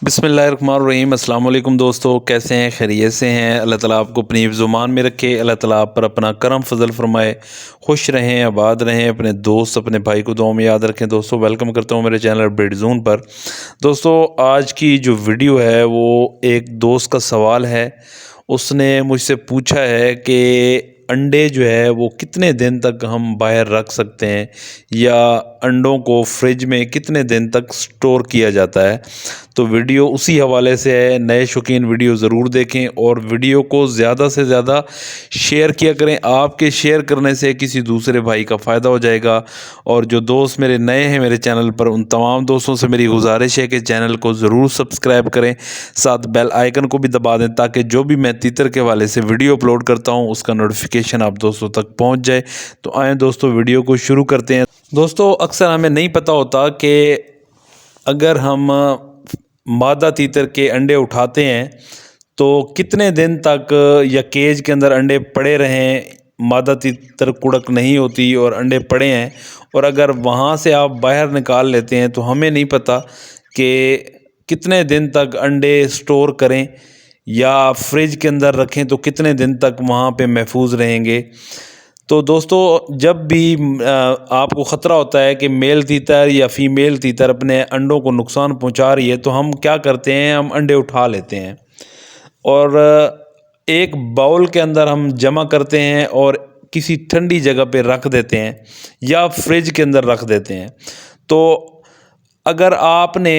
बिस्मिल्लाहिर्रहमानिर्रहीम। अस्सलाम वालेकुम दोस्तों, कैसे हैं? खैरियत से हैं? अल्लाह ताला आपको अपनी ज़ुबान में रखे, अल्लाह ताला आप पर अपना करम फजल फरमाए, खुश रहें, आबाद रहें, अपने दोस्त अपने भाई को दुआ में याद रखें। दोस्तों वेलकम करता हूं मेरे चैनल अपडेट जोन पर। दोस्तों आज की जो वीडियो है वो एक दोस्त का सवाल है। उसने मुझसे पूछा है कि अंडे जो है वो कितने दिन तक हम बाहर रख सकते हैं, या अंडों को फ्रिज में कितने दिन तक स्टोर किया जाता है। तो वीडियो उसी हवाले से है। नए शौकीन वीडियो ज़रूर देखें और वीडियो को ज़्यादा से ज़्यादा शेयर किया करें। आपके शेयर करने से किसी दूसरे भाई का फ़ायदा हो जाएगा। और जो दोस्त मेरे नए हैं मेरे चैनल पर, उन तमाम दोस्तों से मेरी गुजारिश है कि चैनल को ज़रूर सब्सक्राइब करें, साथ बेल आइकन को भी दबा दें ताकि जो भी मैं तीतर के हवाले से वीडियो अपलोड करता हूँ उसका नोटिफिकेशन आप दोस्तों तक पहुँच जाए। तो आएँ दोस्तों वीडियो को शुरू करते हैं। दोस्तों अक्सर हमें नहीं पता होता कि अगर हम मादा तीतर के अंडे उठाते हैं तो कितने दिन तक या केज के अंदर अंडे पड़े रहें। मादा तीतर कुड़क नहीं होती और अंडे पड़े हैं, और अगर वहाँ से आप बाहर निकाल लेते हैं तो हमें नहीं पता कि कितने दिन तक अंडे स्टोर करें या फ्रिज के अंदर रखें तो कितने दिन तक वहाँ पे महफूज रहेंगे। तो दोस्तों जब भी आपको ख़तरा होता है कि मेल तीतर या फीमेल तीतर अपने अंडों को नुकसान पहुंचा रही है, तो हम क्या करते हैं, हम अंडे उठा लेते हैं और एक बाउल के अंदर हम जमा करते हैं और किसी ठंडी जगह पे रख देते हैं या फ्रिज के अंदर रख देते हैं। तो अगर आपने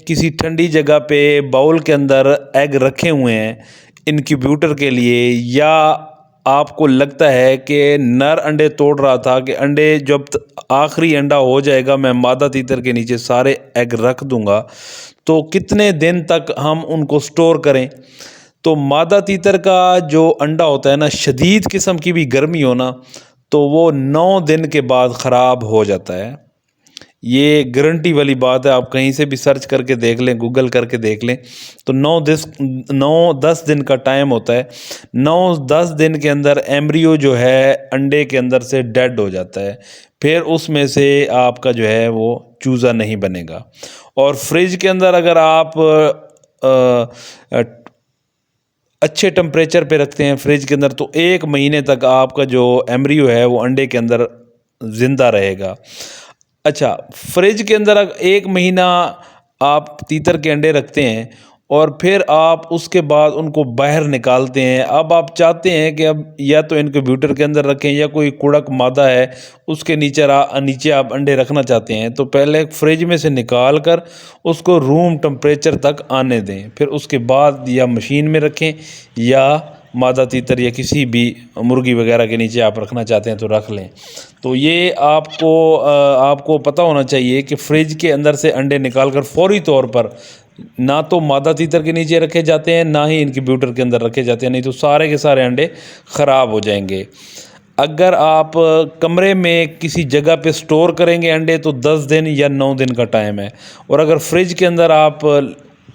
किसी ठंडी जगह पे बाउल के अंदर एग रखे हुए हैं इनक्यूबेटर के लिए, या आपको लगता है कि नर अंडे तोड़ रहा था कि अंडे जब आखिरी अंडा हो जाएगा मैं मादा तीतर के नीचे सारे एग रख दूंगा, तो कितने दिन तक हम उनको स्टोर करें। तो मादा तीतर का जो अंडा होता है ना, शदीद किस्म की भी गर्मी हो ना, तो वो 9 दिन के बाद ख़राब हो जाता है। ये गारंटी वाली बात है, आप कहीं से भी सर्च करके देख लें, गूगल करके देख लें। तो 9-10 दिन का टाइम होता है। 9-10 दिन के अंदर एम्ब्रियो जो है अंडे के अंदर से डेड हो जाता है, फिर उसमें से आपका जो है वो चूज़ा नहीं बनेगा। और फ्रिज के अंदर अगर आप अच्छे टेम्परेचर पे रखते हैं फ्रिज के अंदर, तो 1 महीने तक आपका जो एम्ब्रियो है वो अंडे के अंदर ज़िंदा रहेगा। अच्छा, फ्रिज के अंदर 1 महीना आप तीतर के अंडे रखते हैं और फिर आप उसके बाद उनको बाहर निकालते हैं। अब आप चाहते हैं कि अब या तो इनक्यूबेटर के अंदर रखें या कोई कुड़क मादा है उसके नीचे आप अंडे रखना चाहते हैं, तो पहले फ्रिज में से निकाल कर उसको रूम टेम्परेचर तक आने दें, फिर उसके बाद या मशीन में रखें या मादा तीतर या किसी भी मुर्गी वगैरह के नीचे आप रखना चाहते हैं तो रख लें। तो ये आपको पता होना चाहिए कि फ्रिज के अंदर से अंडे निकालकर फौरी तौर पर ना तो मादा तीतर के नीचे रखे जाते हैं, ना ही इनक्यूबेटर के अंदर रखे जाते हैं, नहीं तो सारे के सारे अंडे ख़राब हो जाएंगे। अगर आप कमरे में किसी जगह पे स्टोर करेंगे अंडे तो 10 दिन या 9 दिन का टाइम है, और अगर फ्रिज के अंदर आप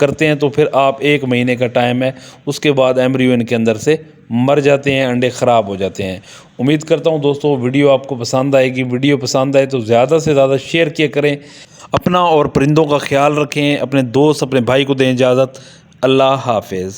करते हैं तो फिर आप 1 महीने का टाइम है। उसके बाद एम्ब्रियो इनके अंदर से मर जाते हैं, अंडे ख़राब हो जाते हैं। उम्मीद करता हूं दोस्तों वीडियो आपको पसंद आएगी। वीडियो पसंद आए तो ज़्यादा से ज़्यादा शेयर किया करें। अपना और परिंदों का ख्याल रखें। अपने दोस्त अपने भाई को दें इजाज़त। अल्लाह हाफिज़।